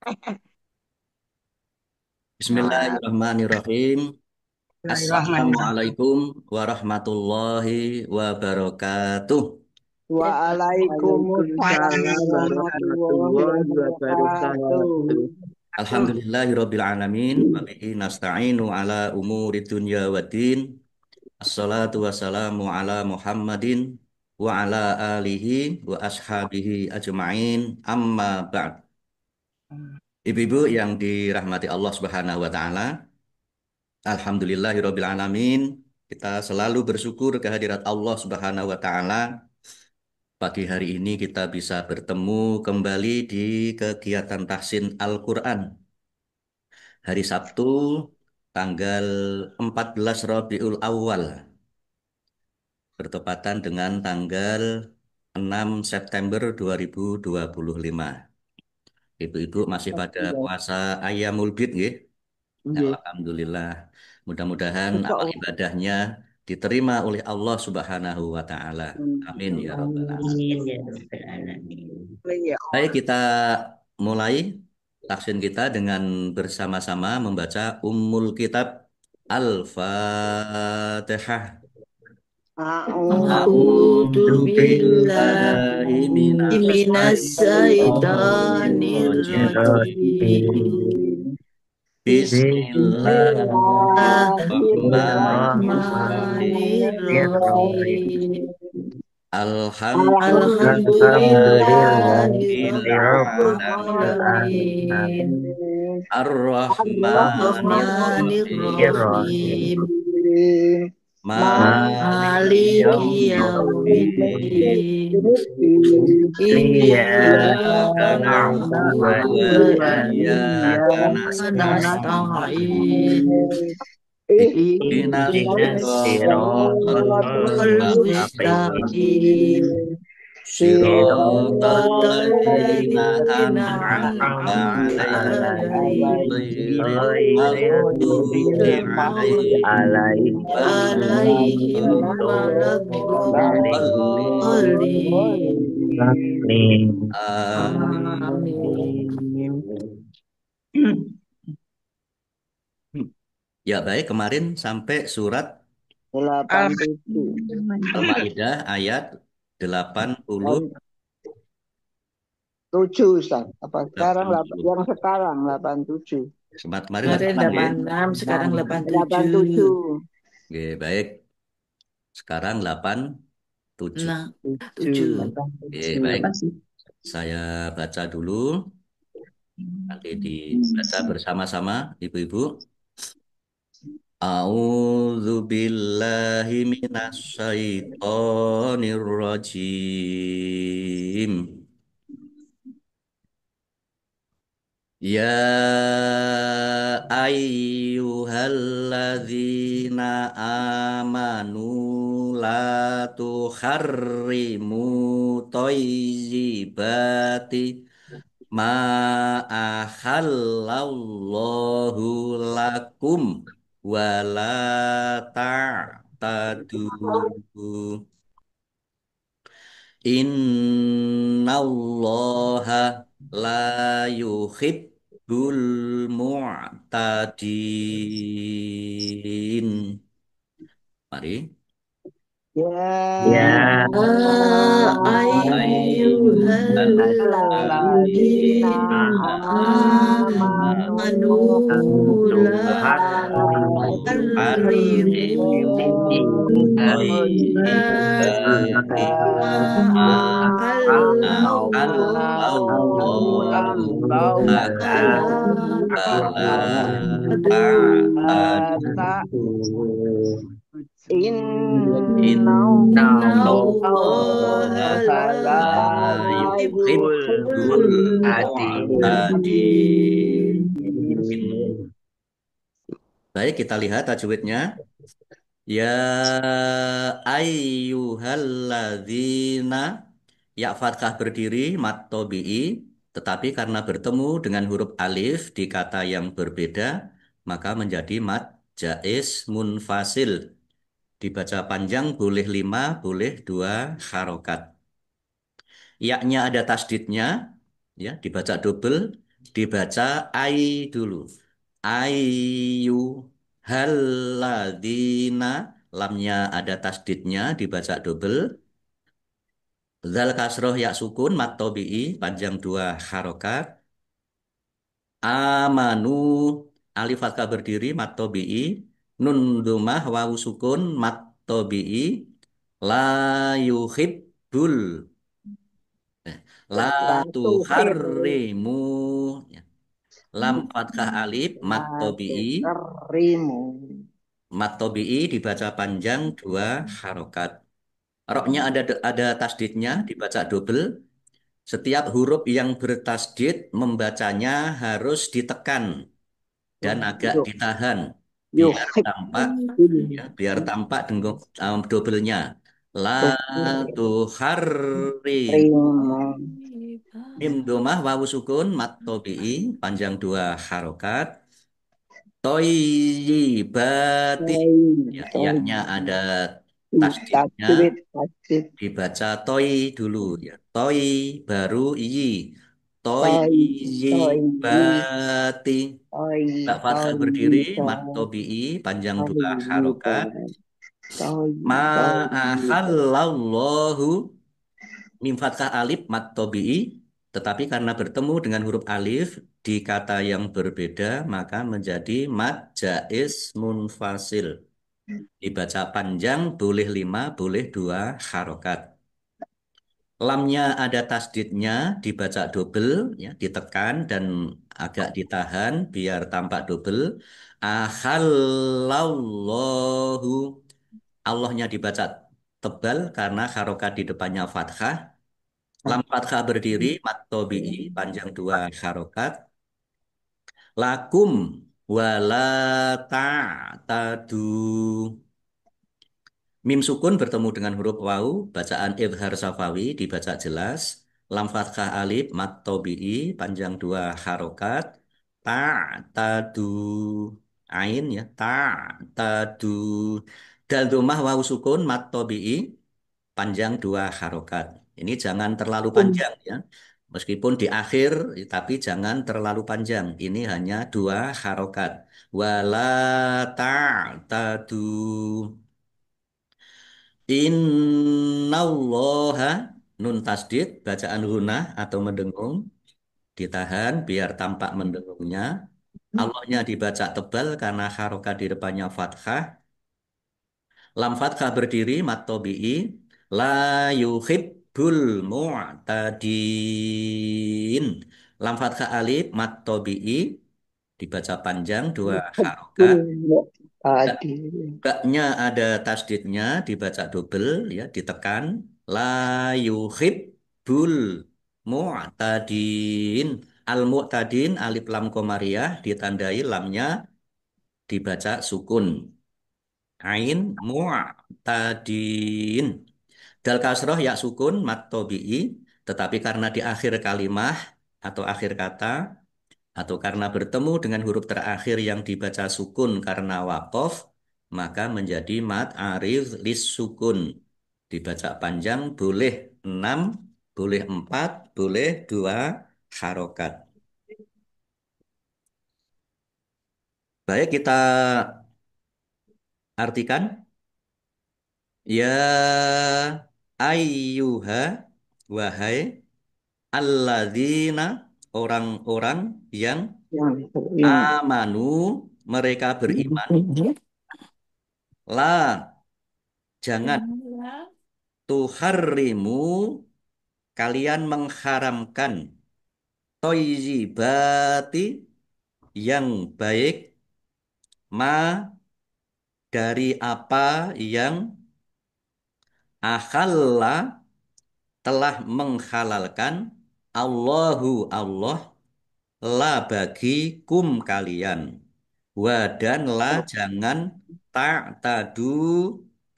Nah, Bismillahirrahmanirrahim. Bismillahirrahmanirrahim. Assalamualaikum warahmatullahi wabarakatuh. Waalaikumsalam Waalaikumsalam warahmatullahi warahmatullahi wabarakatuh. wabarakatuh. Alhamdulillahirabbil wa bihi nasta'inu ala umuri dunya waddin. Assalatu wassalamu ala Muhammadin wa ala alihi wa ashabihi ajma'in. Amma ba'd. Ibu-ibu yang dirahmati Allah Subhanahu wa taala, alhamdulillahirabbil alamin. Kita selalu bersyukur kehadirat Allah Subhanahu wa taala. Pagi hari ini kita bisa bertemu kembali di kegiatan tahsin Al-Quran. Hari Sabtu, tanggal 14 Rabiul Awal, bertepatan dengan tanggal 6 September 2025. Ibu-ibu masih pada Iya, puasa Ayyamul Bid, nggih? iya. Alhamdulillah. Mudah-mudahan Insya amal Allah. ibadahnya diterima oleh Allah Subhanahu wa taala. Amin ya rabbal alamin. Amin ya Rabbal Alamin. Ya, Baik, kita mulai taksin kita dengan bersama-sama membaca Ummul Kitab Al-Fatihah. A'udzu A'udzu A'udzu billahi billahi minasyaitonir rajim. minasyaitonirrajim. Bismillahirrahmanirrahim. Bismillahirrahmanirrahim. Alhamdulillahirabbil alamin. Alhamdulillahirrahmanirrahim. Ar-Rahmanir-Rahim. Bismillahirrahmanirrahim. Bismillahirrahmanirrahim. Maliki Maliki Maliki yaumiddin. yaumiddin. yaumiddin. Iyyaka Iyyaka Iyyaka na'budu na'budu wa wa na'budu wa iyyaka iyyaka iyyaka nasta'in. nasta'in. nasta'in. Ihdinas Ihdinas siratal siratal mustaqim. mustaqim. Mustaqim. Siratal Siratal ladzina ladzina an'amta An'amta alaihim alaihim ghairil ghairil maghdubi maghdubi alaihim alaihim waladdallin. waladdallin. Amin. Amin. Ya baik, kemarin sampai surat 87. Al-Maidah ayat 80, 7 Ustaz. Apa sekarang 80. yang sekarang 87. Kemarin Kemarin 86 ya. 86, sekarang 87. 87. Oke, baik. Sekarang 87. Nah, Tujuh. 7. Oke, baik. Saya baca dulu. Nanti dibaca bersama-sama, ibu-ibu. A'udzu billahi minasyaitonir rajim. Ya ayyuhalladzina amanu la tuharrimu thayyibati ma ahallallahu lakum wala ta'tadu. Innallaha la yuhibbul mu'tadin. Mari. Ya Ya ayyuhalladzina Ayyuhalladzina ayyuhalladzina amanu amanu amanu la harrimu harrimu Thayyibati ma ahallallahu lakum fala ta'tadu. innallaha Innallaha la la yuhibbul mu'tadin. Baik, kita lihat tajwidnya. Ya ayyuhalladzina, ya fathah berdiri mat tobi'i, tetapi karena bertemu dengan huruf alif di kata yang berbeda maka menjadi mat jaiz munfasil. Dibaca panjang boleh 5, boleh 2 harokat. Yaknya ada tasdidnya, ya dibaca double. Dibaca ai dulu. Ayu haladina. Lamnya ada tasdidnya dibaca double. Zal kasroh ya sukun mat tobi'i panjang dua harokat. Amanu alif fathah berdiri mat tobi'i. Nun domah wawu sukun mat tobi'i. La yuhibbul. La Tuhib. tuharrimu. Ya. Lam fathah alif mat Latu tobi'i. kerimu. Mat tobi'i dibaca panjang dua harokat. Roknya ada tasdidnya dibaca double. Setiap huruf yang bertasdid membacanya harus ditekan dan agak Yuk, ditahan biar yuhib. tampak ya, biar tampak dengung doublenya. La tuharrim. Kerimu. Mim domah wawu sukun mat tobi'i panjang dua harokat. Toyibati ya, Toy. yaknya ada tasdidnya Tasdid. Tasdid. dibaca toy dulu ya. Toy baru iyi. Toy. Toy. Toyibati. Toy. Bak fathah Toy. berdiri, mat Toy. tobi'i, panjang dua Toy. harokat. Toy. Toy. Ma'ahallallahu, mim fathah alif, mat tobi'i. Tetapi karena bertemu dengan huruf alif di kata yang berbeda, maka menjadi mat jaiz munfasil. Dibaca panjang, boleh lima, boleh dua harokat. Lamnya ada tasdidnya, dibaca double, ya, ditekan dan agak ditahan biar tampak double. Ahallallahu. Allahnya dibaca tebal karena harokat di depannya fathah. Lam fathah berdiri, mat tobi'i, panjang dua harokat. Lakum wala ta'tadu. Mim sukun bertemu dengan huruf wau, bacaan idhar safawi dibaca jelas. Lam fathah alif mat tobi'i panjang dua harokat. Ta tadu ain ya ta tadu. Dal domah wau sukun mat tobi'i panjang dua harokat. Ini jangan terlalu panjang ya. Meskipun di akhir, tapi jangan terlalu panjang. Ini hanya dua harokat. Wala ta tadu. Innallaha nun tasdid bacaan gunah atau mendengung ditahan biar tampak mendengungnya. Allahnya dibaca tebal karena harokat di depannya fathah. Lam fathah berdiri mat tobi'i. La yuhibbul mu'tadin. Lam fathah alif mat tobi'i dibaca panjang dua harokat. Tadi. Baknya ada tasdidnya dibaca double ya ditekan la yuhibbul mu'tadin al mu'tadin alif lam komariah ditandai lamnya dibaca sukun ain mu'tadin dal kasroh ya sukun mat tobi'i tetapi karena di akhir kalimah atau akhir kata atau karena bertemu dengan huruf terakhir yang dibaca sukun karena wakof, maka menjadi mat arif lis sukun. Dibaca panjang boleh 6, boleh 4, boleh 2 harokat. Baik, kita artikan. Ya ayyuha, wahai alladzina, orang-orang yang Yang beriman. amanu, mereka beriman. La, jangan tuharrimu kalian mengharamkan toyibati yang baik ma dari apa yang akalla telah menghalalkan Allahu Allah la bagi kum kalian wa dan la jangan tak tadu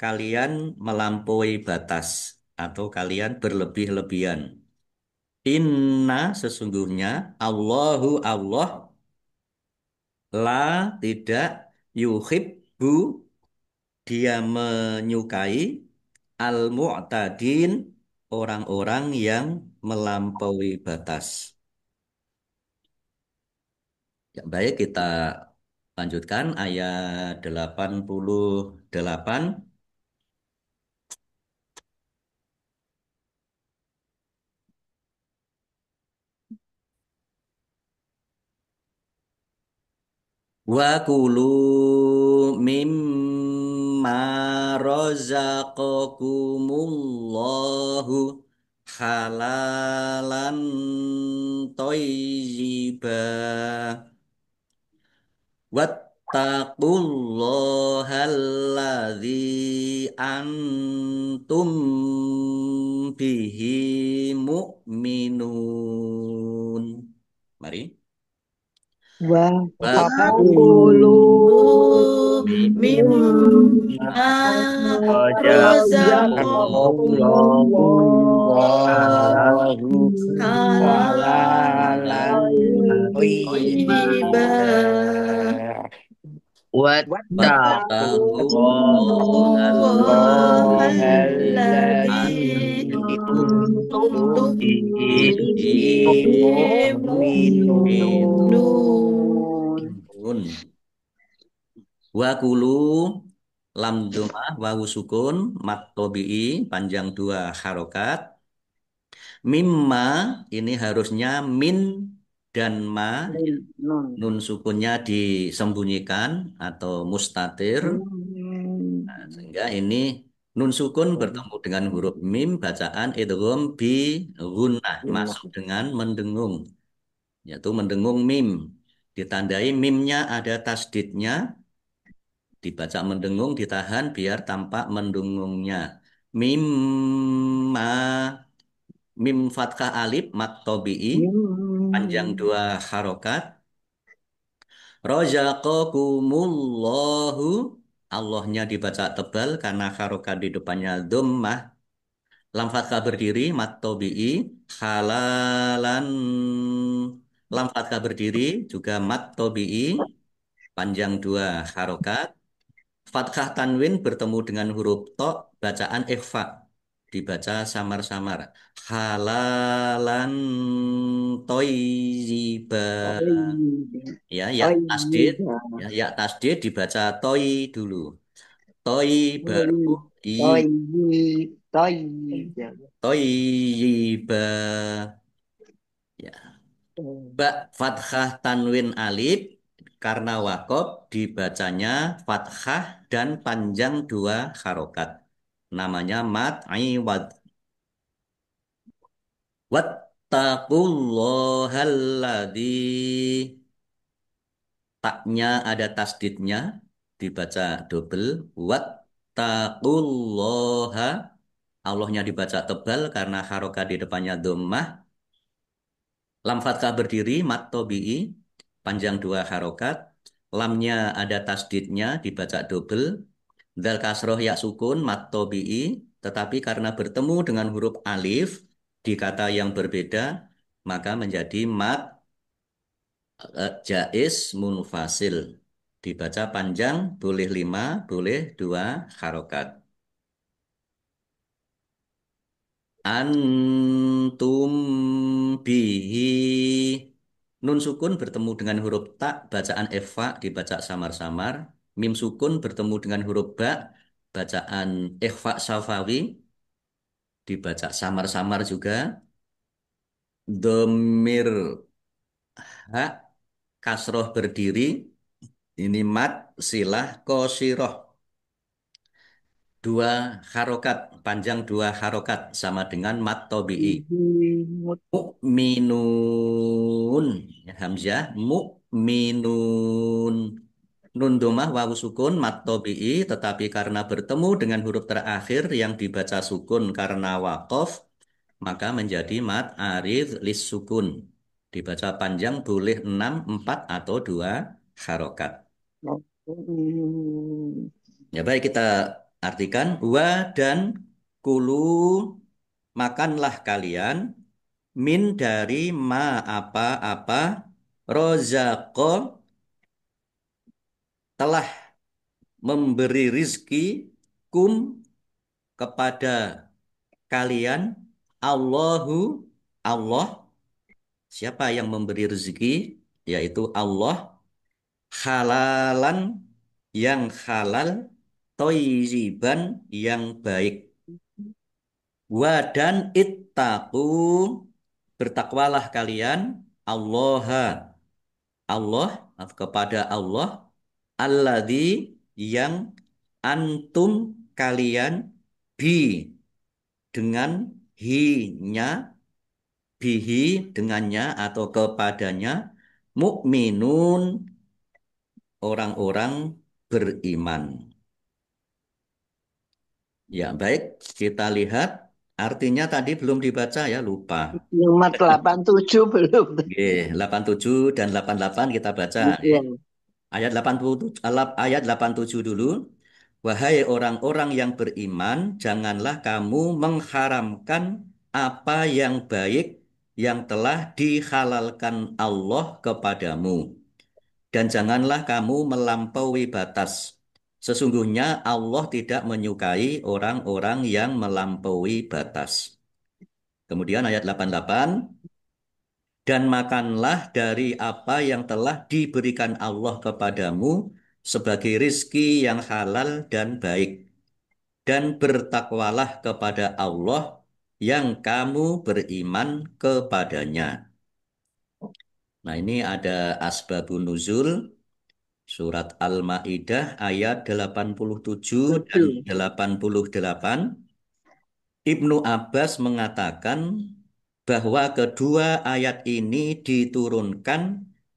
kalian melampaui batas atau kalian berlebih-lebihan. Inna sesungguhnya Allahu Allah la tidak yuhibbu dia menyukai al-mu'tadin orang-orang yang melampaui batas. Ya, baik, kita lanjutkan ayat 88. Wa kulu mimma razaqakumullahu halalan thayyiba wattaqullohal antum bihi mu'minun. Mari. Wa Wa kulu Mimma razaqakumullah razaqakumullahu halalan thayyiban wattaqullahal antum bihi mu'minun. Wa kulu lam domah wawu sukun mat tobi'i panjang dua harokat. Mimma ini harusnya min dan ma, nun sukunnya disembunyikan atau mustatir. Nah, sehingga ini nun sukun bertemu dengan huruf mim, bacaan idgham bi gunnah, masuk dengan mendengung, yaitu mendengung mim. Ditandai mimnya ada tasdidnya, dibaca mendengung, ditahan biar tampak mendengungnya. Mimma, mim fathah alif mat tobi'i panjang dua harokat. Razaqakumullahu, Allahnya dibaca tebal karena harokat di depannya dhammah. Lam fathah berdiri mat tobi'i halalan. Lam fathah berdiri juga mat tobi'i panjang dua harokat. Fathah tanwin bertemu dengan huruf to, bacaan ikhfa, dibaca samar-samar. Halalan toyiba. Ya, ya tasdid, ya, ya tasdid dibaca toy dulu. Toy baru i toyiba. Ya. Ba fathah tanwin alif karena wakob dibacanya fathah dan panjang dua harokat. Namanya mat iwad. Wattaqullahalladzi, taknya ada tasdidnya dibaca double. Wattaqullaha, Allahnya dibaca tebal karena harokat di depannya dhammah. Lam fathah berdiri mat tobi'i panjang dua harokat. Lamnya ada tasdidnya dibaca double. Dal kasroh ya sukun mat tobi'i, tetapi karena bertemu dengan huruf alif di kata yang berbeda maka menjadi mat jaiz munfasil. Dibaca panjang boleh lima, boleh dua harokat. Antum bihi, nun sukun bertemu dengan huruf ta, bacaan ikhfa dibaca samar-samar. Mim sukun bertemu dengan huruf ba, bacaan ikhfa safawi dibaca samar-samar juga. Domir ha kasroh berdiri, ini mat silah kosiroh, dua harokat, panjang dua harokat sama dengan mat tobi'i. Mukminun, ya, hamzah mukminun. Nun domah wawu sukun mat tobi'i, tetapi karena bertemu dengan huruf terakhir yang dibaca sukun karena waqaf maka menjadi mat arid lis sukun. Dibaca panjang boleh 6, 4 atau 2 harokat. Ya baik, kita artikan. Wa dan kulu, makanlah kalian min dari ma apa-apa rozako telah memberi rizki kum kepada kalian. Allahu, Allah. Siapa yang memberi rezeki? yaitu Allah, halalan yang halal, thayyiban yang baik. Wa dan ittaqu, bertakwalah kalian Allah, Allah kepada Allah, alladzi yang antum kalian bi dengan hi-nya, bihi dengannya atau kepadanya, mukminun orang-orang beriman. Ya, baik, kita lihat artinya tadi belum dibaca ya, lupa. Nomor 87 belum. Oke, 87 dan 88 kita baca. Iya. Ayat 87, ayat 87 dulu. Wahai orang-orang yang beriman, janganlah kamu mengharamkan apa yang baik yang telah dihalalkan Allah kepadamu. Dan janganlah kamu melampaui batas. Sesungguhnya Allah tidak menyukai orang-orang yang melampaui batas. Kemudian ayat 88. Dan makanlah dari apa yang telah diberikan Allah kepadamu sebagai rizki yang halal dan baik. Dan bertakwalah kepada Allah yang kamu beriman kepadanya. Nah, ini ada asbabun nuzul surat Al-Maidah ayat 87 dan 7. 88. Ibnu Abbas mengatakan bahwa kedua ayat ini diturunkan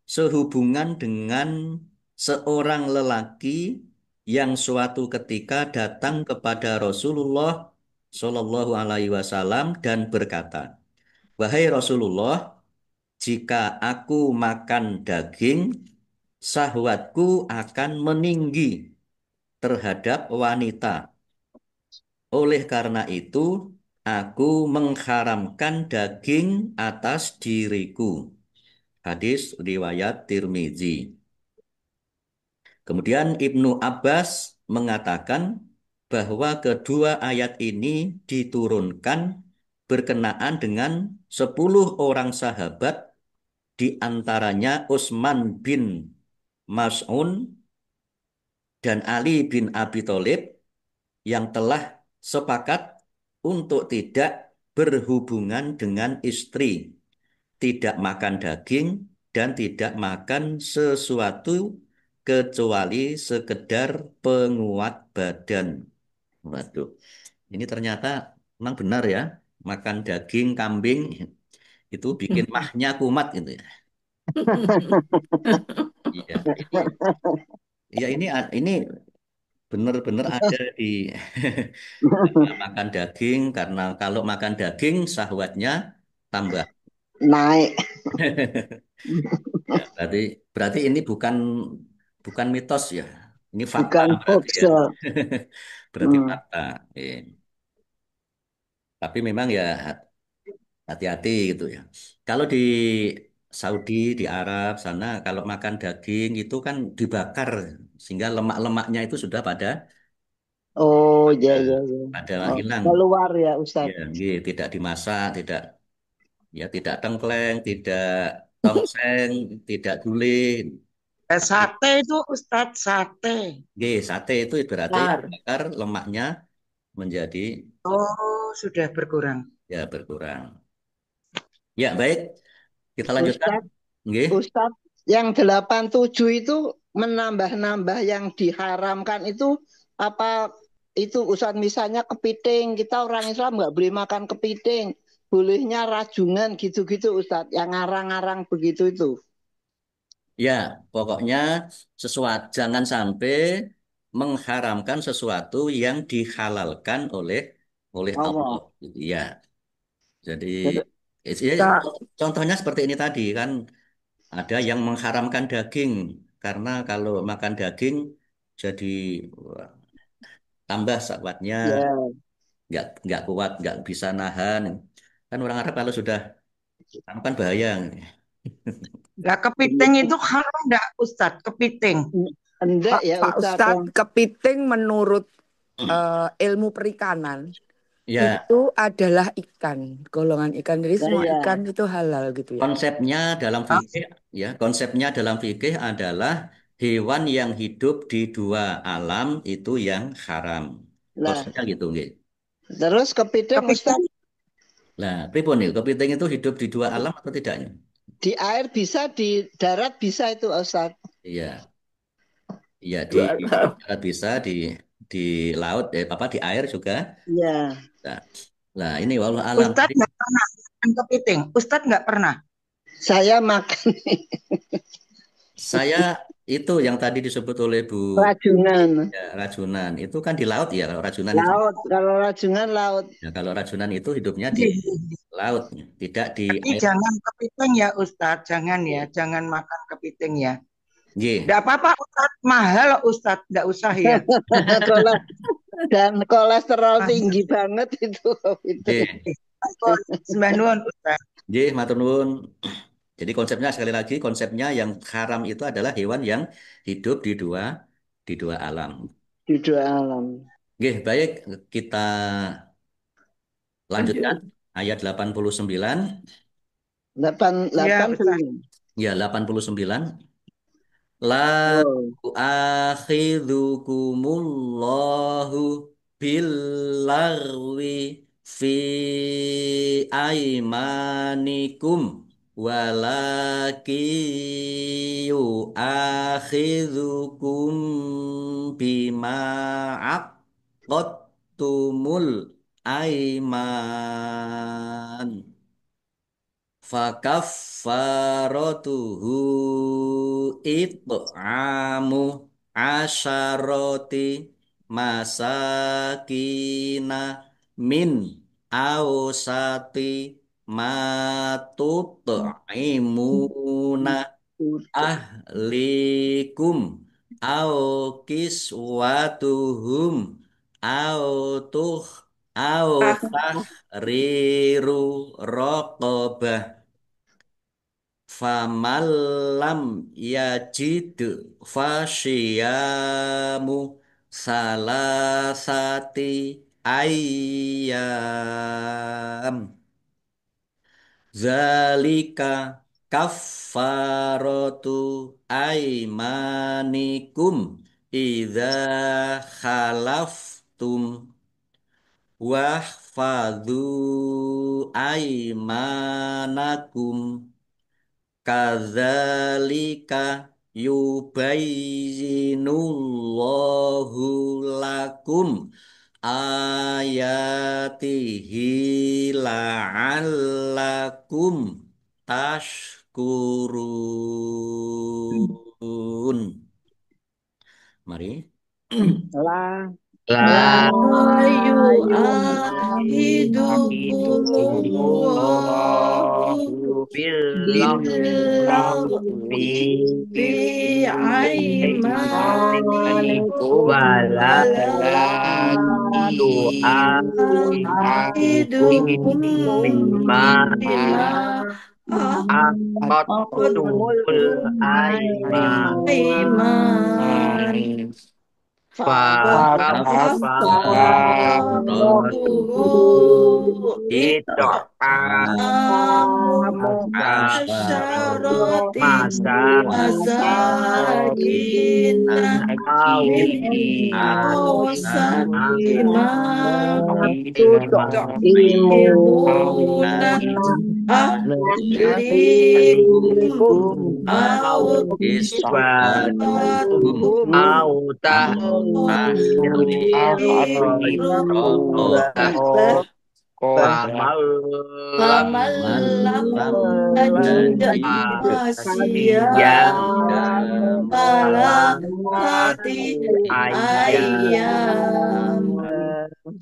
sehubungan dengan seorang lelaki yang suatu ketika datang kepada Rasulullah Shallallahu Alaihi Wasallam dan berkata, "Wahai Rasulullah, jika aku makan daging, syahwatku akan meninggi terhadap wanita. Oleh karena itu, aku mengharamkan daging atas diriku." Hadis riwayat Tirmizi. Kemudian Ibnu Abbas mengatakan bahwa kedua ayat ini diturunkan berkenaan dengan 10 orang sahabat, di antaranya Utsman bin Mas'un dan Ali bin Abi Thalib, yang telah sepakat untuk tidak berhubungan dengan istri, tidak makan daging, dan tidak makan sesuatu kecuali sekedar penguat badan. Waduh, ini ternyata memang benar ya, makan daging kambing itu bikin mahnya kumat gitu ya. Iya, iya ini benar-benar ada di makan daging, karena kalau makan daging syahwatnya tambah. Naik. Ya, berarti berarti ini bukan bukan mitos ya. Ini fakta Bukan berarti hoax ya. ya. Berarti Hmm. fakta. Tapi memang ya hati-hati gitu ya. Kalau di Saudi, di Arab sana, kalau makan daging itu kan dibakar sehingga lemak-lemaknya itu sudah pada Oh, ya, pada, ya, ya. pada Oh, hilang. keluar ya, Ya, Ustadz. gitu. Tidak dimasak, tidak ya tidak tengkleng, tidak tongseng, tidak gulai. Tapi Sate itu Ustadz, sate. sate itu berarti Tar. dibakar lemaknya menjadi Oh, sudah berkurang. ya berkurang. Ya, baik. Kita lanjutkan. Ustadz, Nggih. Ustadz, yang 87 itu menambah-nambah yang diharamkan itu apa itu Ustadz, misalnya kepiting, kita orang Islam nggak boleh makan kepiting, bolehnya rajungan gitu-gitu Ustadz, yang ngarang-ngarang begitu itu. Ya, pokoknya sesuatu jangan sampai mengharamkan sesuatu yang dihalalkan oleh oleh Allah. Allah. Ya, jadi Terus, ya, Kak, contohnya seperti ini tadi kan, ada yang mengharamkan daging karena kalau makan daging jadi wah, tambah syahwatnya, ya, nggak kuat, nggak bisa nahan. Kan orang Arab kalau sudah anu kan bahaya. Lah kepiting itu haram enggak Ustadz? Kepiting. enggak Pak, ya Pak Ustadz. Ustadz, kepiting menurut ilmu perikanan Ya, itu adalah ikan, golongan ikan. Jadi Nah, semua ya. ikan itu halal gitu ya. konsepnya dalam Ah, fikih konsepnya dalam fikih adalah hewan yang hidup di dua alam itu yang haram. Lah, Konsepnya gitu, nggih. terus kepiting kepiting Ustaz Nah, pripun nih, kepiting itu hidup di dua alam atau tidaknya? di air bisa, di darat bisa itu Ustaz. Iya, iya di Dua alam. darat bisa, di laut, apa di air juga. Iya. Nah, nah, ini walau alam. Ustadz Jadi nggak pernah makan kepiting. Ustadz nggak pernah. Saya makan saya itu yang tadi disebut oleh Bu rajungan. ya, rajunan. Itu kan di laut ya, kalau rajunan itu. Laut, kalau rajungan laut. Ya, kalau rajunan itu hidupnya di Iya. laut, tidak di Tapi air. jangan kepiting ya Ustadz, jangan ya, Nggih. jangan makan kepiting ya. Nggih. Nggak apa-apa Ustadz, mahal Ustadz, nggak usah ya. Kole- Dan kolesterol Mahal. tinggi banget itu kepiting. Nggih. Sembah nuwun Ustadz. Nggih, matur nuwun. Jadi konsepnya sekali lagi konsepnya yang haram itu adalah hewan yang hidup di dua alam. Di dua alam. Nggih, baik kita lanjutkan Lanjut. ayat 89. 8 Ya Ustadz. Ya, 89. La Oh. tu'akhidhukumullahu billarwi fi aimanikum walaki yu'akhidhukum bima aqadtumul aiman. Fakaffaratuhu it'amu asyaroti masakina min awsati matut'imuna ahlikum au kiswatuhum au tuh au Ah, tahriru raqabah famallam yajid fasyiyamu salasati ayyam zalika kaffaratu aimanikum idza khalaftum wahfadhu aimanakum kadzalika yubayyinullahu lakum ayatihi la'allakum tashkurun. Mari. La La ayu Yu'akhidhukumullahu ahidukumullahu bil-laghwi bi aymanikum aimanikum wala walaki tu'akhidukum ahidukum bima bima aqadtumul aiman aiman fakaffaratuhu it'amu asyarati masakina min awsati ma tu'imuna ahlikum au kiswatuhum Autah raqabah faman lam yajid fasiyam salasati ayyam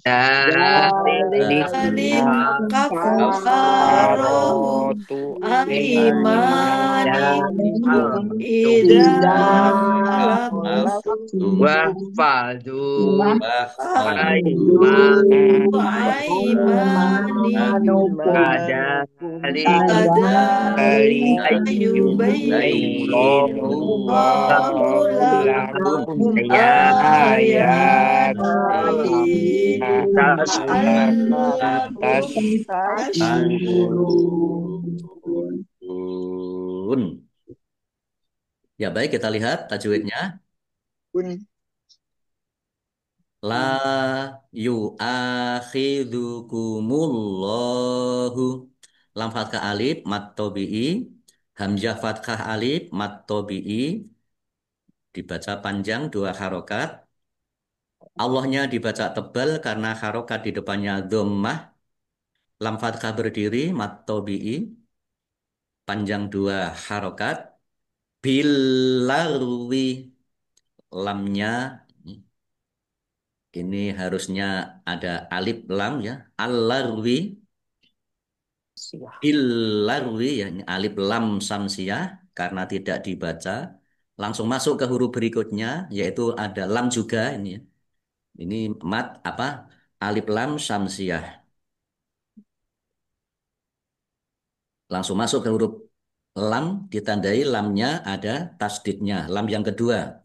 dzalika kaffaratu aimanikum idza halaftum aimanikum kadzalika yubayyinullahu lakum ayatihi atas Al-Muqtasim. Tasykurun. Ya baik, kita lihat tajwidnya. La yu'akhidhukumullahu. Lam fathah alif mat tabi'i. Hamzah fathah alif mat tabi'i. Dibaca panjang 2 harokat. Allahnya dibaca tebal karena harokat di depannya dhammah. Lam fathah berdiri mat tabi'i. Panjang 2 harokat. Bilarwi. Lamnya ini harusnya ada alif lam ya. Al-larwi. Bilarwi ya. Ini alif lam samsiah karena tidak dibaca. Langsung masuk ke huruf berikutnya yaitu ada lam juga ini ya. Ini mat apa? Alif lam samsiah. Langsung masuk ke huruf lam ditandai lamnya ada tasdidnya. Lam yang kedua.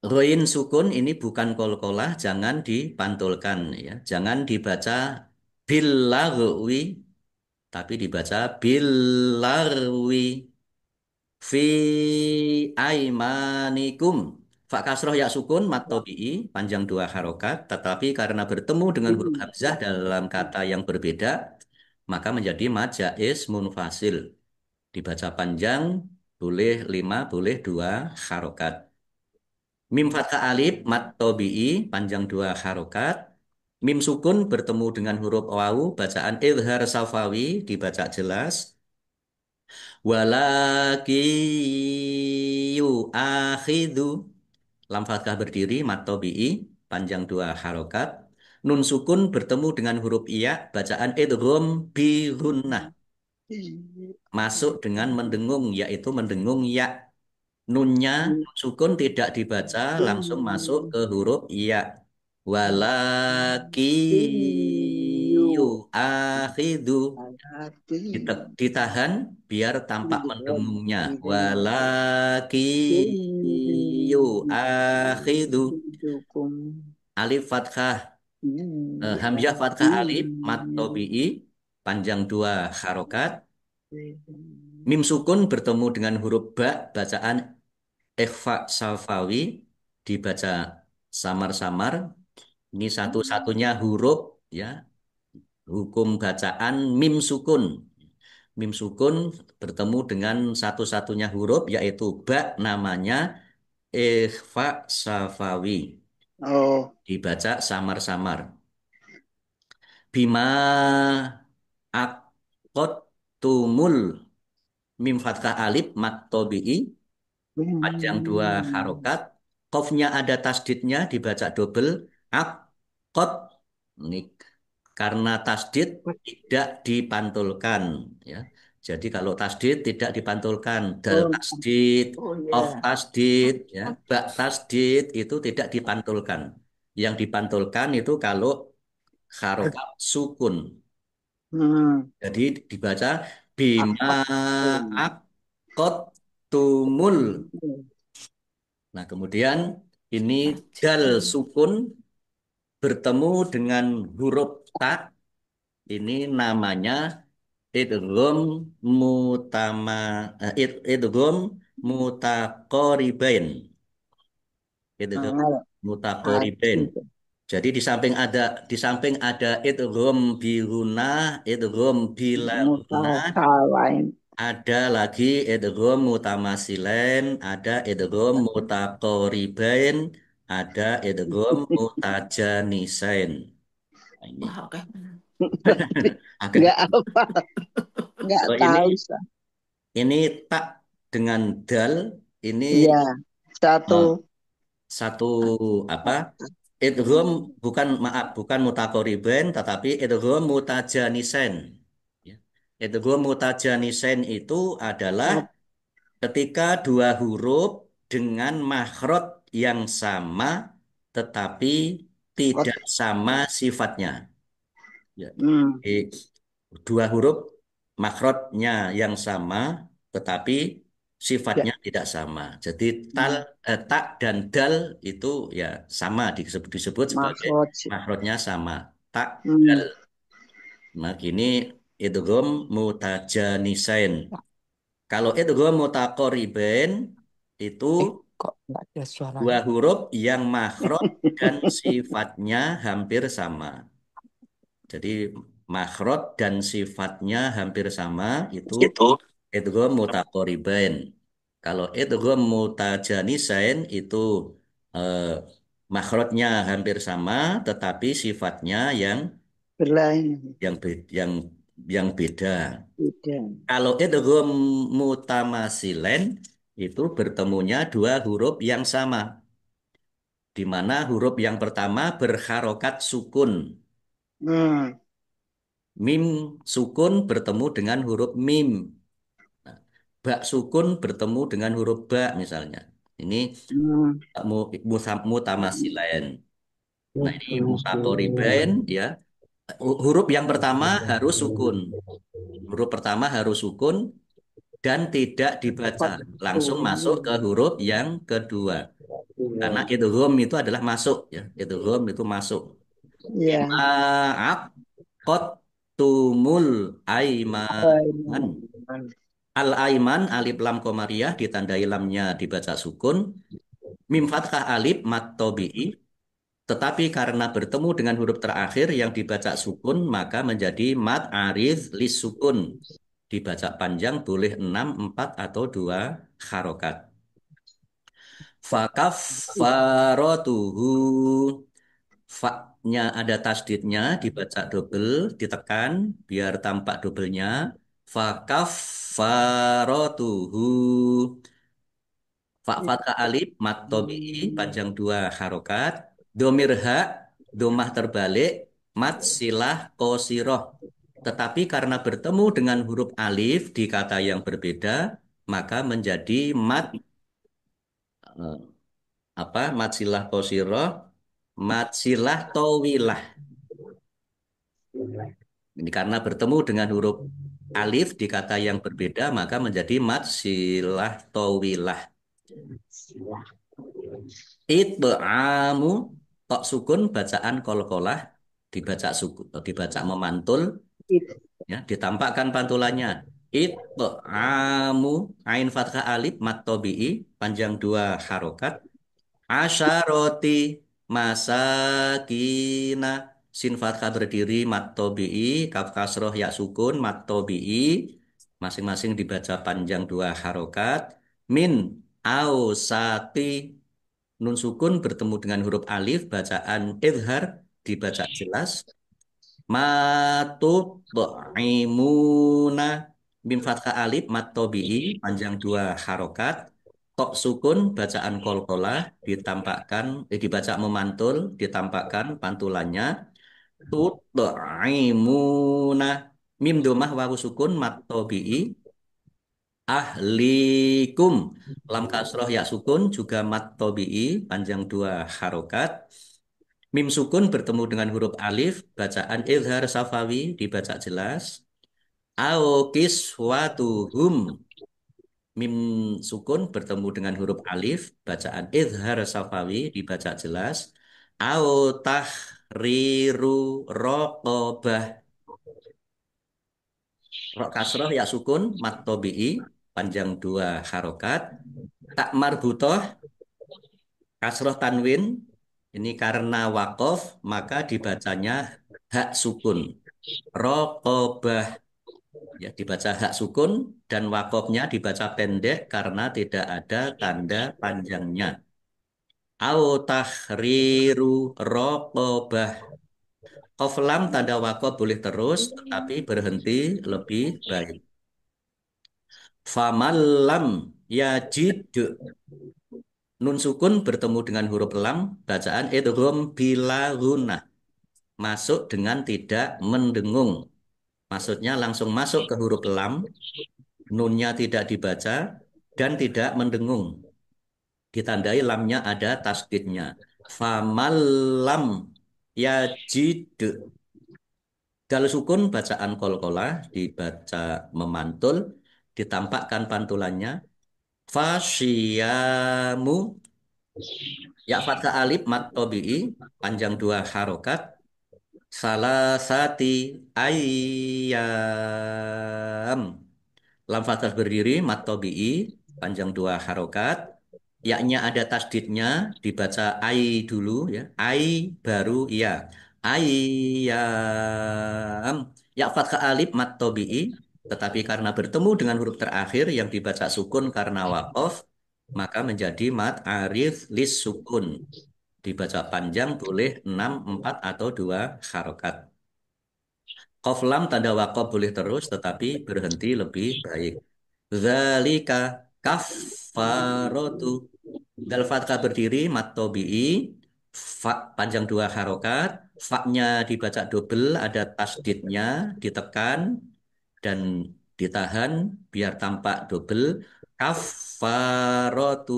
Roin sukun ini bukan kolkolah, jangan dipantulkan ya. Jangan dibaca billarwi, tapi dibaca billarwi. Fi aimanikum. Fa kasroh ya sukun mat tabi'i panjang 2 harokat, tetapi karena bertemu dengan huruf hamzah dalam kata yang berbeda, maka menjadi mad jaiz munfasil. Dibaca panjang boleh 5, boleh 2 harokat. Mim fathah alif mat tabi'i panjang 2 harokat. Mim sukun bertemu dengan huruf wawu bacaan idhar safawi dibaca jelas. Walaki yu'akhidhu. Lam fathah berdiri mat tabi'i panjang 2 harokat. Nun sukun bertemu dengan huruf iya bacaan idgham bi gunnah. Masuk dengan mendengung yaitu mendengung ya. Nunnya sukun tidak dibaca langsung masuk ke huruf iya. Walaki yu'akhidhu. Ditahan biar tampak mendengungnya. Walaki yu'akhidhu. Alif fathah, hamzah fathah alif, mat tabi'i, panjang 2 harokat. Mim sukun bertemu dengan huruf ba, bacaan ikhfa safawi, dibaca samar-samar. Ini satu-satunya huruf ya, hukum bacaan mim sukun. Mim sukun bertemu dengan satu-satunya huruf yaitu ba namanya ikhfa safawi. Oh. Dibaca samar-samar. Bima aqottumul mim fathah alif mat tabi'i panjang 2 harokat. Qafnya ada tasdidnya dibaca double. Aqot. Ini karena tasdid tidak dipantulkan ya. Jadi kalau tasdid tidak dipantulkan, dal tasdid, of tasdid, ya, ba tasdid itu tidak dipantulkan. Yang dipantulkan itu kalau harokat sukun. Jadi dibaca bima akot tumul. Nah kemudian ini dal sukun bertemu dengan huruf ta. Ini namanya idgham idgham mutaqaribain. Idgham mutaqaribain. Jadi di samping ada idgham bi gunnah, idgham bila gunnah, ada lagi idgham mutamasilain, ada idgham mutaqaribain, ada idgham mutajanisain. Nah, ini agak Nggak apa, nggak kalau tahu. ini tak dengan dal ini Iya, satu. satu apa? Idgham bukan mutaqaribain tetapi idgham mutajanisain. Ya. Idgham mutajanisain itu adalah ketika 2 huruf dengan makhraj yang sama tetapi tidak sama sifatnya. Ya. Jadi, 2 huruf makhrajnya yang sama tetapi sifatnya Ya. tidak sama. Jadi tak dan dal itu ya sama disebut sebagai Makhraj. makhrajnya sama. Tak dal. Hmm. Nah, ini idgham mutajanisain. Kalau idgham mutaqaribain itu Kok nggak ada dua suaranya? huruf yang makhraj dan sifatnya hampir sama. Jadi makhraj dan sifatnya hampir sama itu Itu. idgham mutaqaribain. Kalau idgham mutajanisain itu eh, makhrajnya hampir sama tetapi sifatnya Berlain. yang beda. Tidak. Kalau idgham mutamasilen itu bertemunya dua huruf yang sama, di mana huruf yang pertama berharokat sukun. Hmm. Mim sukun bertemu dengan huruf mim. Ba sukun bertemu dengan huruf ba misalnya. Ini Hmm. mutamasilen. Nah, ini mutaqaribain ya. Huruf yang pertama harus sukun. Huruf pertama harus sukun dan tidak dibaca. Langsung masuk ke huruf yang kedua. Karena idgham itu adalah masuk ya. Idgham itu masuk. Ya. Maaf qattumul aiman. Al aiman alif lam komariah ditandai lamnya dibaca sukun. Mim fathah alif mat tobi'i. Tetapi karena bertemu dengan huruf terakhir yang dibaca sukun maka menjadi mat arid lis sukun. Dibaca panjang boleh 6, 4 atau 2 harokat. Fakaffaratuhu. Fa-nya ada tasdidnya, dibaca double, ditekan biar tampak doublenya. Fakaffaratuhu. Fa fathah alif, mat tobi'i, panjang 2 harokat. Domir ha, domah terbalik, mat silah kosiroh. Tetapi karena bertemu dengan huruf alif di kata yang berbeda, maka menjadi mat eh, mat silah kosiroh, mat silah towilah. Ini karena bertemu dengan huruf alif di kata yang berbeda, maka menjadi mat silah towilah. Itba'amu tok sukun bacaan kolkolah dibaca dibaca memantul ya ditampakkan pantulannya. Itba'amu ain fathah alif mat tobi'i panjang 2 harokat. Asyaroti masakina sin fathah berdiri mat tobi'i kaf kasroh ya sukun mat tobi'i masing-masing dibaca panjang 2 harokat. Min ausati nun sukun bertemu dengan huruf alif bacaan idhar dibaca jelas. Matut'imuna mim fathah alif mat tobi'i panjang 2 harokat. Tok sukun bacaan kolkolah ditampakkan dibaca memantul ditampakkan pantulannya. Tut'imuna mim domah wawu sukun mat tobi'i ahlikum lam kasroh ya sukun juga mat tobi'i panjang 2 harokat. Mim sukun bertemu dengan huruf alif bacaan izhar safawi dibaca jelas. Ao kiswatuhum mim sukun bertemu dengan huruf alif bacaan izhar safawi dibaca jelas. Ao tahriru rokobah rok kasroh ya sukun mat tobi'i panjang 2 harokat. Tak marbutoh kasroh tanwin ini karena wakof maka dibacanya hak sukun. Rokobah ya dibaca hak sukun dan wakofnya dibaca pendek karena tidak ada tanda panjangnya. Au tahriru rokobah. Qaf lam tanda wakof boleh terus tetapi berhenti lebih baik. Famallam yajid nun sukun bertemu dengan huruf lam bacaan idgham bila gunnah masuk dengan tidak mendengung. Maksudnya langsung masuk ke huruf lam, nunnya tidak dibaca dan tidak mendengung. Ditandai lamnya ada tasdidnya. Famal lam yajid. Dal sukun bacaan kolkolah dibaca memantul, ditampakkan pantulannya. Fasyamu. Ya fathah alif mat tobi'i panjang dua harokat. Salasati ayyam. Lam fathah berdiri mat tobi'i panjang dua harokat. Yaknya ada tasdidnya dibaca ai dulu ya. Ai baru ya. Ayyam. Ya fathah alif mat tobi'i tetapi karena bertemu dengan huruf terakhir yang dibaca sukun karena waqaf maka menjadi mat arif lis sukun. Dibaca panjang boleh 6, 4 atau 2 harokat. Qaf lam tanda waqaf boleh terus tetapi berhenti lebih baik. Zalika kaffaratu. Dal fathah berdiri mat tobi'i fa panjang dua harokat. Fa-nya dibaca double ada tasdidnya ditekan dan ditahan biar tampak double. Kaffaratu.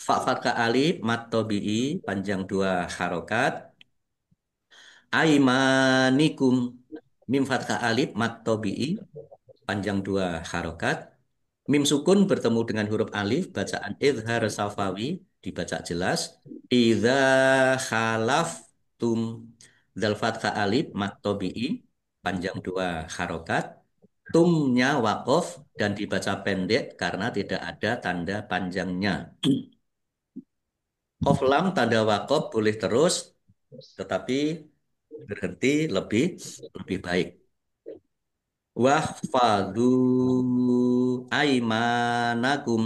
Fa fathah alif mat tobi'i panjang dua harokat. Aimanikum. Mim fathah alif mat tobi'i panjang dua harokat. Mim sukun bertemu dengan huruf alif, bacaan idhar safawi, dibaca jelas. Idza khalaftum. Dal fathah alif mat tobi'i panjang dua harokat. Tumnya wakof dan dibaca pendek karena tidak ada tanda panjangnya. Qaf lam tanda wakof boleh terus, tetapi berhenti lebih lebih baik. Wahfadhu aimanakum.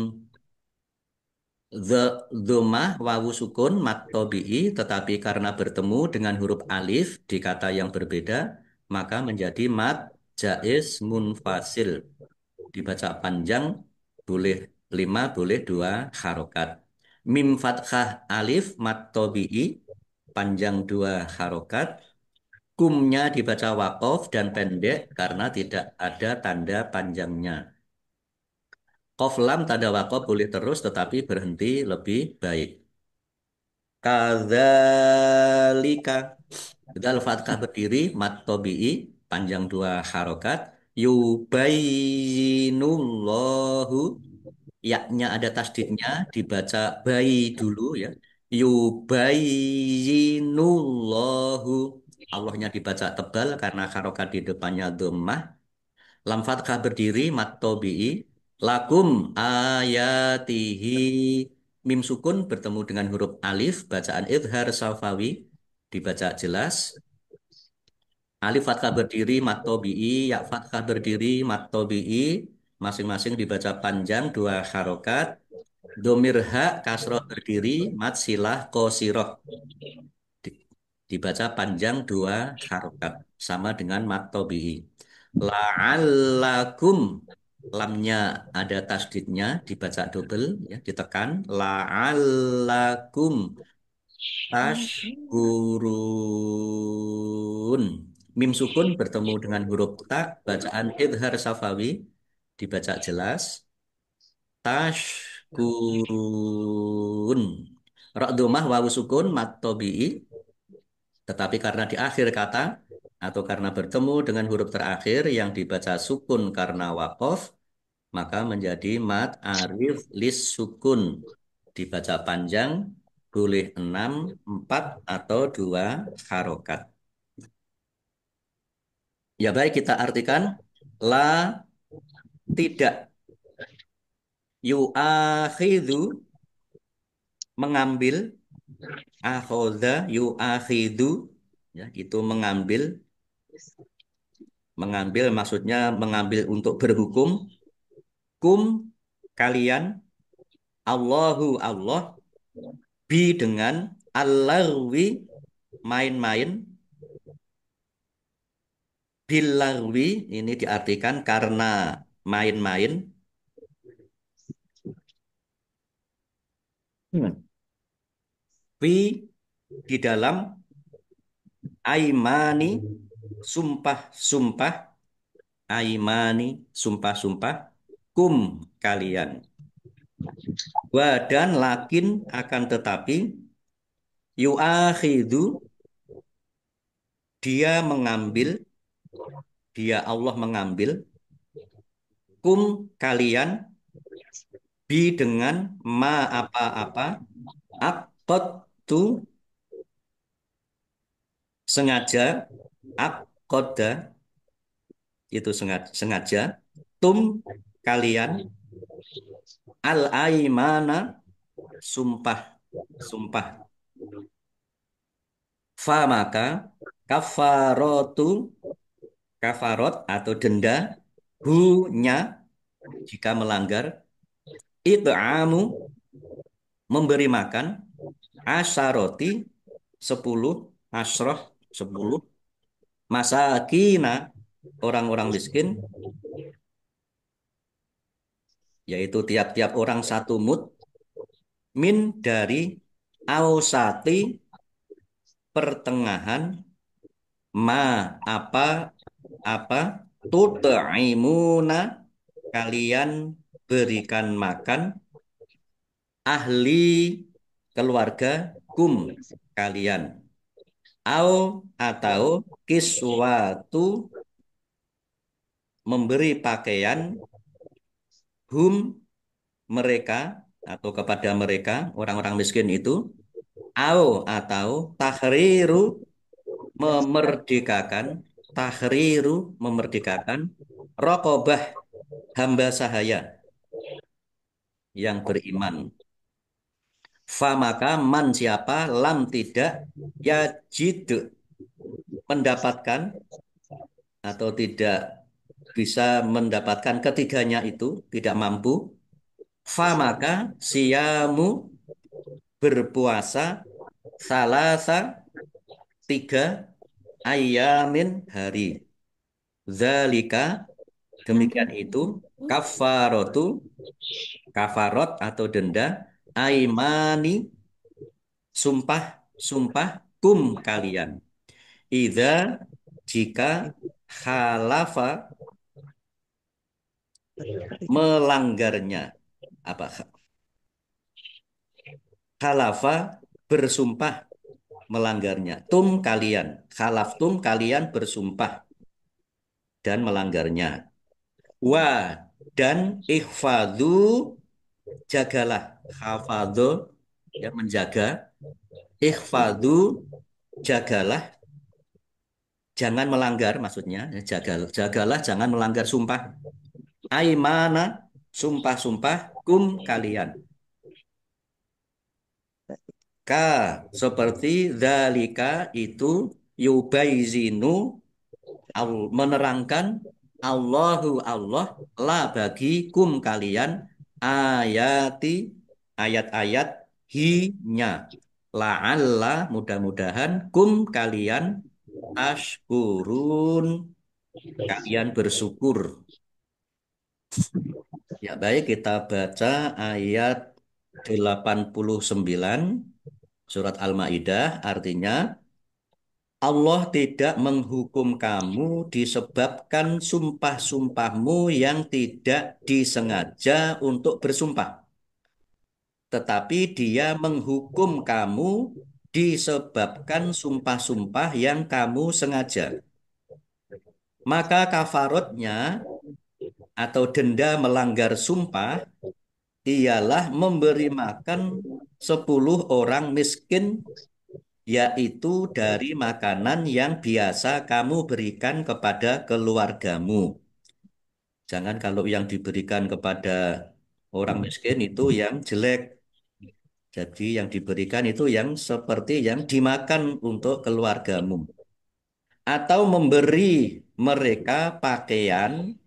Dhammah wawu sukun mat tobi'i tetapi karena bertemu dengan huruf alif di kata yang berbeda maka menjadi mat jaiz munfasil. Dibaca panjang boleh 5 boleh 2 harokat. Mim fathah alif mat tobi'i panjang 2 harokat. Kumnya dibaca wakof dan pendek karena tidak ada tanda panjangnya. Qaf lam tanda wakof boleh terus tetapi berhenti lebih baik. Kadzalika. Dal fathah berdiri mat tobi'i panjang dua harokat. Yubayyinullahu. Yaknya ada tasdidnya dibaca bayi dulu ya. Yubayyinullahu. Allahnya dibaca tebal karena harokat di depannya dhammah. Lam fathah berdiri mat tobi'i. Lakum ayatihi. Mim sukun bertemu dengan huruf alif. Bacaan idhar safawi. Dibaca jelas. Alif fathah berdiri mat tobi'i. Ya fathah berdiri mat tobi'i. Masing-masing dibaca panjang dua harokat. Domir ha kasroh berdiri mat silah qosiroh. Di- Dibaca panjang dua harokat. Sama dengan mat tobi'i. La'allakum. Lamnya ada tasdidnya dibaca double ya ditekan. La'allakum tashkurun. Mim sukun bertemu dengan huruf ta bacaan idhar safawi dibaca jelas. Tashkurun. Ra dhammah wawu sukun mat tobi'i tetapi karena di akhir kata atau karena bertemu dengan huruf terakhir yang dibaca sukun karena wakof, maka menjadi mat arif lis sukun. Dibaca panjang, boleh 6, 4, atau 2 harokat. Ya baik, kita artikan. La tidak. Yu'akhidhu mengambil. Akhodha yu'akhidhu. Ya, itu mengambil. Mengambil maksudnya mengambil untuk berhukum. Kum kalian. Allahu Allah. Bi dengan al-lagwi main-main. Bilagwi ini diartikan karena main-main. Fi di dalam aimani sumpah-sumpah. Aimani sumpah-sumpah. Kum kalian. Wa dan lakin akan tetapi yu'akhidhu dia mengambil, dia Allah mengambil kum kalian Bi dengan ma apa-apa. Aqadtu sengaja. Aqadda itu sengaja. Sengaja. Tum kalian. Al-aimana sumpah. Sumpah. Fa maka kafarotu kafarot atau denda hu-nya jika melanggar it'amu memberi makan asyaroti 10 asroh 10 masakina orang-orang miskin yaitu tiap-tiap orang satu mud min dari ausati pertengahan ma apa tut'imuna kalian berikan makan ahli keluarga kum kalian au atau kiswatu memberi pakaian hum mereka atau kepada mereka orang-orang miskin itu au atau memerdekakan memerdekakan rokobah hamba sahaya yang beriman. Fa maka man siapa lam tidak yajid mendapatkan atau tidak bisa mendapatkan ketiganya itu tidak mampu. Fa maka siyamu berpuasa salasa 3 ayamin hari. Zalika demikian itu kafarotu kafarot atau denda aimani sumpah kum kalian. Idza jika khalafa melanggarnya apa khalafa bersumpah melanggarnya tum kalian khalaftum kalian bersumpah dan melanggarnya wa dan ihfadzu jagalah hafadzu ya menjaga ihfadzu jagalah jangan melanggar maksudnya ya, jagalah jangan melanggar sumpah aimana sumpah-sumpah kum kalian ka seperti zalika itu yubaizinu menerangkan Allah la bagi kum kalian ayati ayat-ayat hi-nya la'alla mudah-mudahan kum kalian ashkurun kalian bersyukur. Ya baik kita baca ayat 89 surat Al-Maidah artinya Allah tidak menghukum kamu disebabkan sumpah-sumpahmu yang tidak disengaja untuk bersumpah. Tetapi dia menghukum kamu disebabkan sumpah-sumpah yang kamu sengaja. Maka kafarotnya atau denda melanggar sumpah ialah memberi makan 10 orang miskin yaitu dari makanan yang biasa kamu berikan kepada keluargamu. Jangan kalau yang diberikan kepada orang miskin itu yang jelek. Jadi yang diberikan itu yang seperti yang dimakan untuk keluargamu. Atau memberi mereka pakaian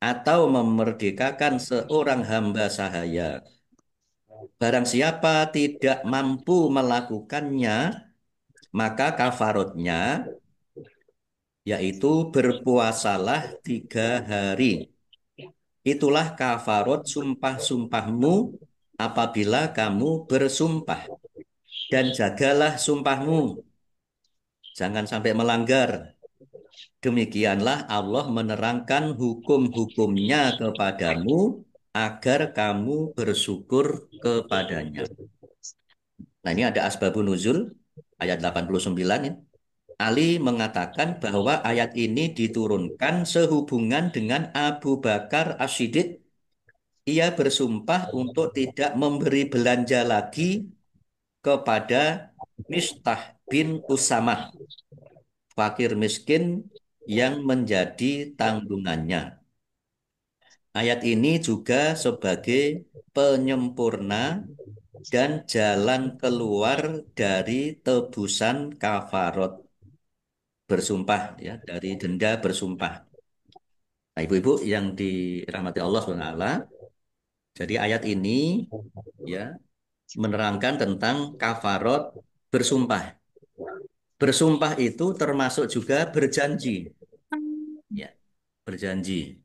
atau memerdekakan seorang hamba sahaya. Barang siapa tidak mampu melakukannya, maka kafarotnya yaitu berpuasalah 3 hari. Itulah kafarot sumpah-sumpahmu apabila kamu bersumpah. Dan jagalah sumpahmu. Jangan sampai melanggar. Demikianlah Allah menerangkan hukum-hukumnya kepadamu agar kamu bersyukur kepadanya. Nah ini ada asbabun nuzul ayat 89 ya. Ali mengatakan bahwa ayat ini diturunkan sehubungan dengan Abu Bakar As-Siddiq ia bersumpah untuk tidak memberi belanja lagi kepada Mistah bin Usamah, fakir miskin yang menjadi tanggungannya. Ayat ini juga sebagai penyempurna dan jalan keluar dari tebusan kafarot, bersumpah ya, dari denda bersumpah. Nah, ibu-ibu yang dirahmati Allah SWT, jadi ayat ini ya menerangkan tentang kafarot bersumpah. Bersumpah itu termasuk juga berjanji. Ya, berjanji.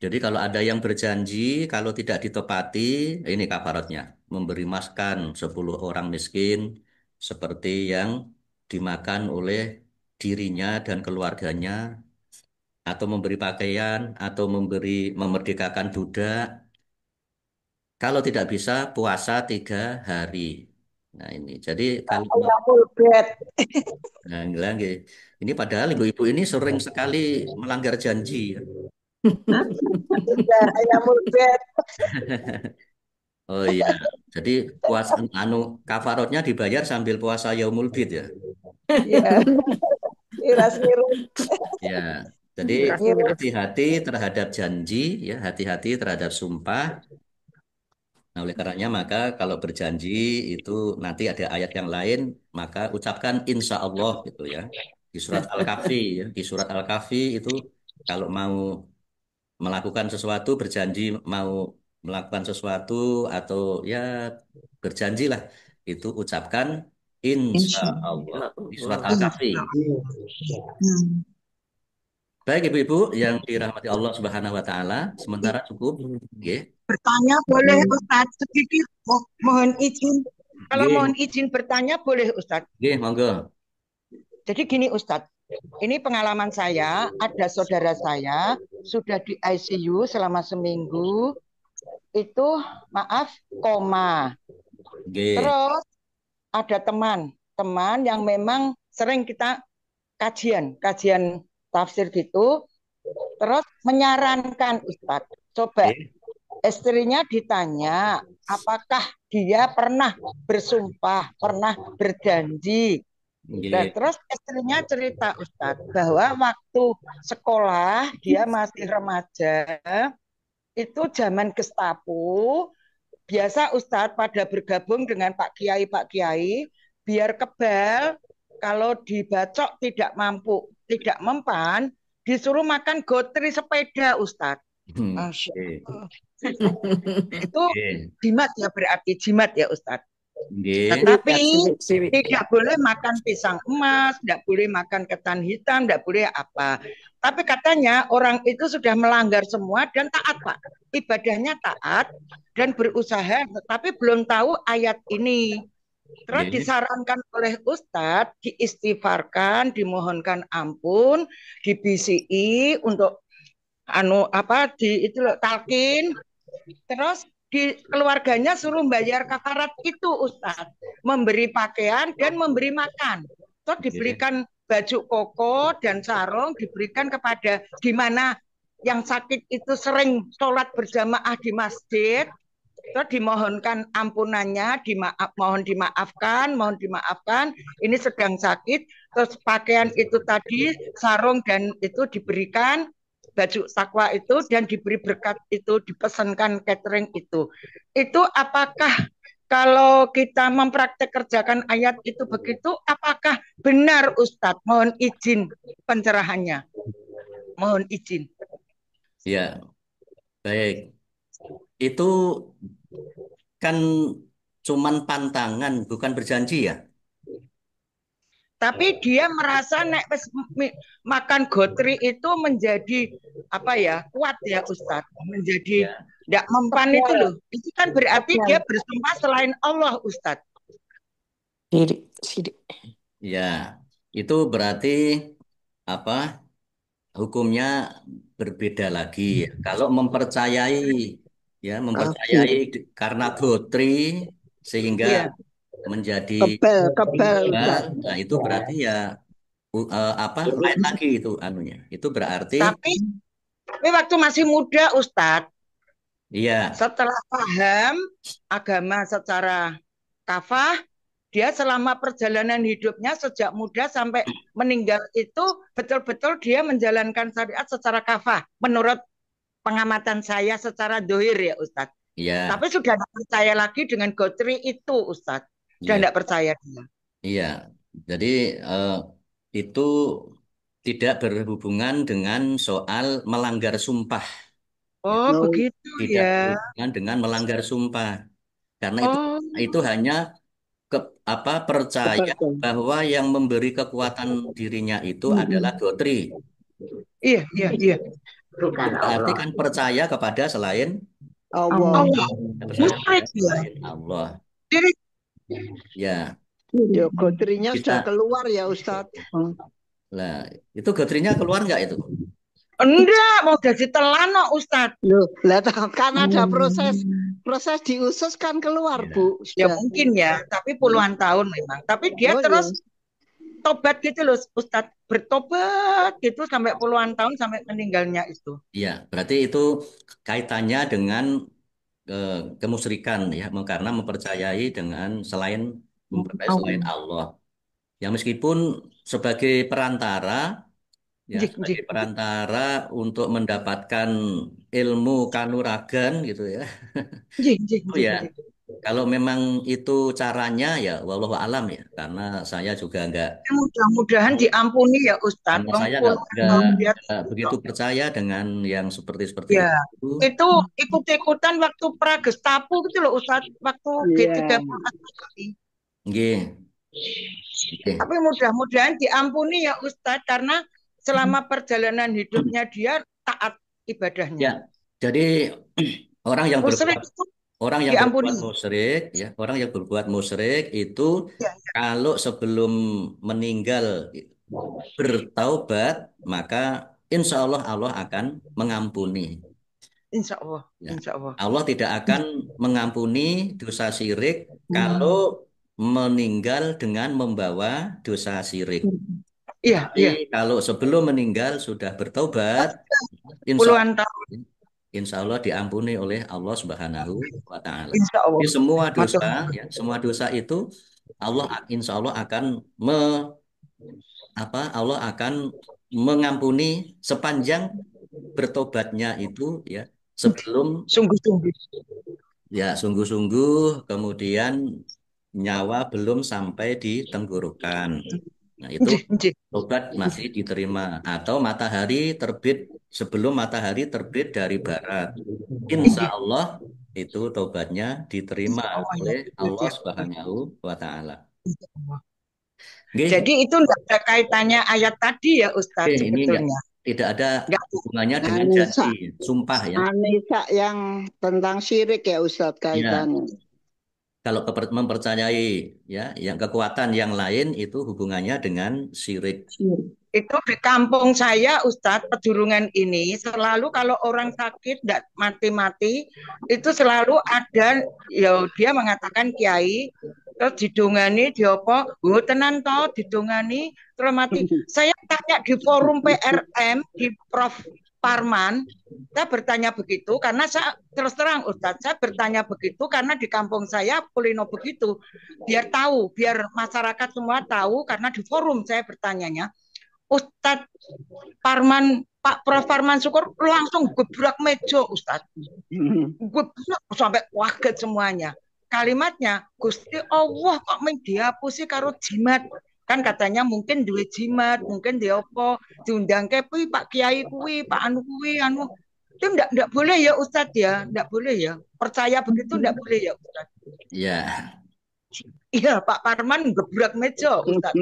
Jadi kalau ada yang berjanji, kalau tidak ditepati, ini kafaratnya. Memberi makan 10 orang miskin, seperti yang dimakan oleh dirinya dan keluarganya, atau memberi pakaian, atau memerdekakan budak. Kalau tidak bisa, puasa 3 hari. Nah ini, jadi kalau Ayamul bed. nah, lagi, ini padahal ibu-ibu ini sering sekali melanggar janji. Ya. Ya, ayamul bed. Oh iya, jadi puasa kafarotnya dibayar sambil puasa Yaumul Bid ya. Ya, iras-iras. Ya, jadi Ngirit. hati-hati terhadap janji, ya hati-hati terhadap sumpah. Nah, oleh karenanya maka kalau berjanji itu nanti ada ayat yang lain, maka ucapkan insya Allah gitu ya. Di surat Al-Kahfi ya, di surat Al-Kahfi itu kalau mau melakukan sesuatu, berjanji mau melakukan sesuatu atau ya berjanjilah itu ucapkan insya Insya Allah di surat Allah. Al-Kahfi. Hmm. Baik ibu-ibu yang dirahmati Allah Subhanahu wa taala, sementara cukup nggih. Bertanya boleh Ustadz sedikit, mohon izin. Kalau Nggih, mohon izin bertanya boleh Ustadz. nggih monggo. Jadi gini Ustadz, ini pengalaman saya, ada saudara saya sudah di ICU selama seminggu, itu maaf koma. Nggih. Terus ada teman yang memang sering kita kajian tafsir gitu, terus menyarankan Ustadz, coba Nggih. istrinya ditanya apakah dia pernah bersumpah, pernah berjanji. Nah, Nggih. terus istrinya cerita Ustadz bahwa waktu sekolah dia masih remaja, itu zaman Gestapo, biasa Ustadz pada bergabung dengan Pak Kiai, biar kebal, kalau dibacok tidak mampu, tidak mempan, disuruh makan gotri sepeda Ustadz. Masya Nggih. Allah. Itu Nggih. jimat ya, berarti jimat ya Ustadz. Nggih. Tetapi tidak boleh makan pisang emas, tidak boleh makan ketan hitam, tidak boleh apa. Tapi katanya orang itu sudah melanggar semua dan taat Pak. Ibadahnya taat dan berusaha, tetapi belum tahu ayat ini. Terus Nggih. disarankan oleh Ustadz, diistighfarkan, dimohonkan ampun, dibisiki untuk itu talkin. Terus di keluarganya suruh bayar kafarat itu Ustadz, memberi pakaian dan memberi makan. Terus diberikan baju koko dan sarung, diberikan kepada di mana yang sakit itu sering sholat berjamaah di masjid. Terus dimohonkan ampunannya, mohon dimaafkan, ini sedang sakit. Terus pakaian itu tadi, sarung dan itu diberikan, baju sakwa itu, dan diberi berkat itu, dipesankan catering itu. Itu apakah kalau kita mempraktek kerjakan ayat itu begitu, apakah benar Ustadz? Mohon izin pencerahannya. Mohon izin. Ya, baik. Itu kan cuman pantangan, bukan berjanji ya? Tapi dia merasa makan gotri itu menjadi apa ya, kuat ya Ustadz, menjadi tidak mempan itu loh. Itu kan berarti dia bersumpah selain Allah Ustadz. Ya, itu berarti apa? Hukumnya berbeda lagi. Kalau mempercayai karena gotri sehingga Iya. menjadi Kebal. nah itu berarti ya lain lagi itu anunya. Itu berarti Tapi waktu masih muda Ustadz, Iya, Setelah paham agama secara kafah, dia selama perjalanan hidupnya sejak muda sampai meninggal itu betul-betul dia menjalankan syariat secara kafah. Menurut pengamatan saya secara dohir ya Ustadz. iya, Tapi sudah tidak percaya lagi dengan gotri itu Ustadz. Sudah iya, tidak percaya dia. iya. Jadi itu tidak berhubungan dengan soal melanggar sumpah. Ya. Oh Oh, begitu Tidak ya. berhubungan dengan melanggar sumpah. Karena Oh itu hanya ke, percaya kepercayaan. bahwa yang memberi kekuatan dirinya itu adalah gotri. iya iya iya. Bukan Berarti Allah. kan percaya kepada selain Allah. Allah percaya kepada musyrik ya. selain Allah. Jadi Ya, Ya, gotrinya sudah kita keluar ya Ustadz. lah itu gotrinya keluar nggak itu? enggak mau jadi telano Ustadz. Loh, lah kan ada proses di usus kan keluar Ya, Bu. Ya Sudah. mungkin ya, tapi puluhan tahun memang. Tapi dia Oh iya. terus tobat gitu loh Ustadz. Bertobat gitu sampai puluhan tahun sampai meninggalnya itu. iya. Berarti itu kaitannya dengan kemusyrikan ya, karena mempercayai dengan mempercayai selain Allah. Ya meskipun sebagai perantara ya Jik, jik, sebagai perantara untuk mendapatkan ilmu kanuragan gitu ya. jik, jik, Itu jik, ya jik. kalau memang itu caranya ya wallahu alam ya karena saya juga enggak Mudah-mudahan diampuni ya Ustadz. karena Bang saya puluhan tahun dia. enggak begitu percaya dengan yang seperti Ya, itu. itu ikut-ikutan waktu Pragestapu gitu loh Ustadz. Waktu Iya. G30 ini. Nggih, nggih. Tapi mudah-mudahan diampuni ya Ustadz. Karena selama perjalanan hidupnya dia taat ibadahnya. Ya, jadi orang yang Musyrik berbuat itu orang yang diampuni. berbuat musyrik ya, orang yang berbuat musyrik itu Ya, kalau sebelum meninggal bertaubat, maka insya Allah Allah akan mengampuni. insya Allah, Ya. insya Allah. Allah tidak akan mengampuni dosa syirik kalau meninggal dengan membawa dosa syirik. Iya, Tapi iya. kalau sebelum meninggal sudah bertobat, insya Puluhan tahun, Insya Allah diampuni oleh Allah Subhanahu wa Ta'ala. insya Allah. Jadi semua Matur. dosa, ya, semua dosa itu insya Allah akan Allah akan mengampuni sepanjang bertobatnya itu ya sebelum Sungguh-sungguh. ya sungguh-sungguh kemudian nyawa belum sampai di tenggorokan. Nah, itu Nggih, nggih. tobat masih diterima atau sebelum matahari terbit dari barat. Insya Nggih. Allah itu tobatnya diterima Insya Allah ya. oleh Allah Ya. Subhanahu wa Ta'ala. Insya Allah. Nggih, Jadi itu enggak ada kaitannya ayat tadi ya Ustadz ini sebetulnya. tidak ada Enggak. hubungannya dengan Anissa, janji, sumpah ya. Anissa yang tentang syirik ya Ustadz Ya, kaitannya. kalau mempercayai ya, yang kekuatan yang lain itu hubungannya dengan syirik. Itu di kampung saya Ustadz Pedurungan ini selalu kalau orang sakit enggak mati-mati itu selalu ada ya dia mengatakan kiai terus didongani diopo tenan toh didongani terus mati. Saya tanya di forum PRM di Prof Parman, saya bertanya begitu karena saya terus terang Ustadz, saya bertanya begitu karena di kampung saya kulino begitu. Biar tahu, biar masyarakat semua tahu karena di forum saya bertanyanya. Ustadz Parman, Pak Prof Parman Syukur langsung gebrak meja Ustadz. Gebrak sampai kaget semuanya. Kalimatnya, Gusti Allah kok dihapusi karo jimat. Kan katanya mungkin duwe jimat, mungkin dia apa diundang kepi Pak Kiai kuwi, Pak Anu kuwi anu. Itu enggak boleh ya Ustadz ya, enggak boleh ya. Percaya begitu enggak boleh ya Ustadz. Ya, Iya, Pak Parman gebrak meja Ustadz.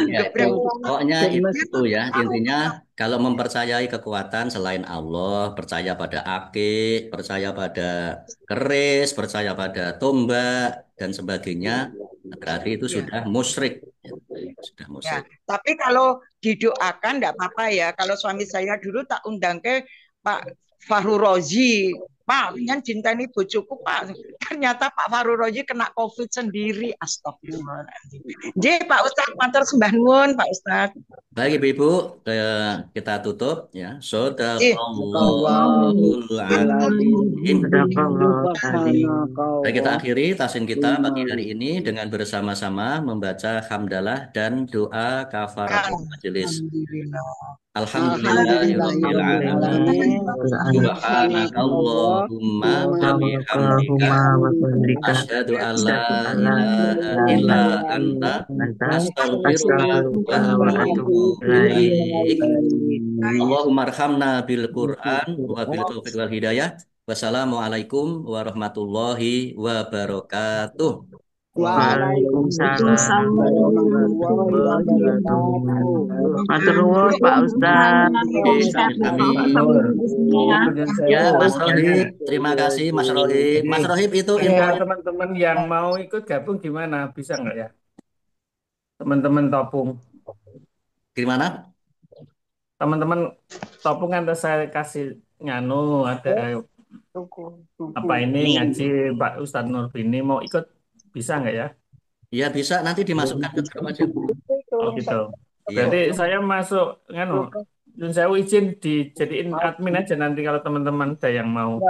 ya Gebrak. pokoknya itu ya intinya kalau mempercayai kekuatan selain Allah, percaya pada akik, percaya pada keris, percaya pada tombak dan sebagainya, berarti itu Ya. sudah musyrik. Ya, sudah Ya, musyrik. tapi kalau didoakan enggak apa-apa ya. Kalau suami saya dulu tak undang ke Pak Fahru Rozi, Pak, kan cintani bojoku Pak. Kan ternyata Pak Fahru Roji kena COVID sendiri. Astagfirullahaladzim. Nggih, Pak Ustadz, matur sembah nuwun, Pak Ustadz. Baik Ibu-ibu, kita tutup ya. Nggih. Shadaqallahul azim. Baik, kita akhiri tasin kita pagi hari ini dengan bersama-sama membaca hamdalah dan doa kafaratul majelis. Alhamdulillahirabbil alamin. Subhanakallahumma wa bihamdika asyhadu an la ilaha illa anta astaghfiruka wa atubu ilaik. Allahumma arhamna bil Qur'an wa bil taufiq wal hidayah. Wassalamualaikum warahmatullahi wabarakatuh. Waalaikumsalam warahmatullahi wabarakatuh. Matur nuwun Pak Ustadz. Ya, Mas Rohib, terima kasih Mas Rohib. Mas Rohib itu Ya, teman-teman yang mau ikut gabung gimana? Bisa nggak ya? Teman-teman Topung. gimana? Teman-teman Topung kan saya kasih nganu ada apa ini ngaji Pak Ustadz Nurbini mau ikut bisa nggak ya? Ya bisa, nanti dimasukkan ke grup aja. Oh gitu. Iya. Berarti saya masuk nganu. Yun saya izin dijadiin admin aja nanti kalau teman-teman ada yang mau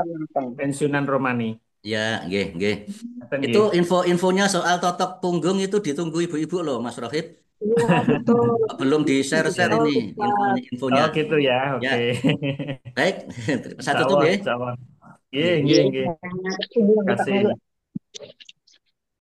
pensiunan Romani. Ya, nggih. Itu info-infonya soal totok punggung itu ditunggu ibu-ibu loh, Mas Rohib. Belum di-share ini infonya. Oh gitu ya, oke. Ya. Baik, saya tutup ya. Iya. Terima kasih.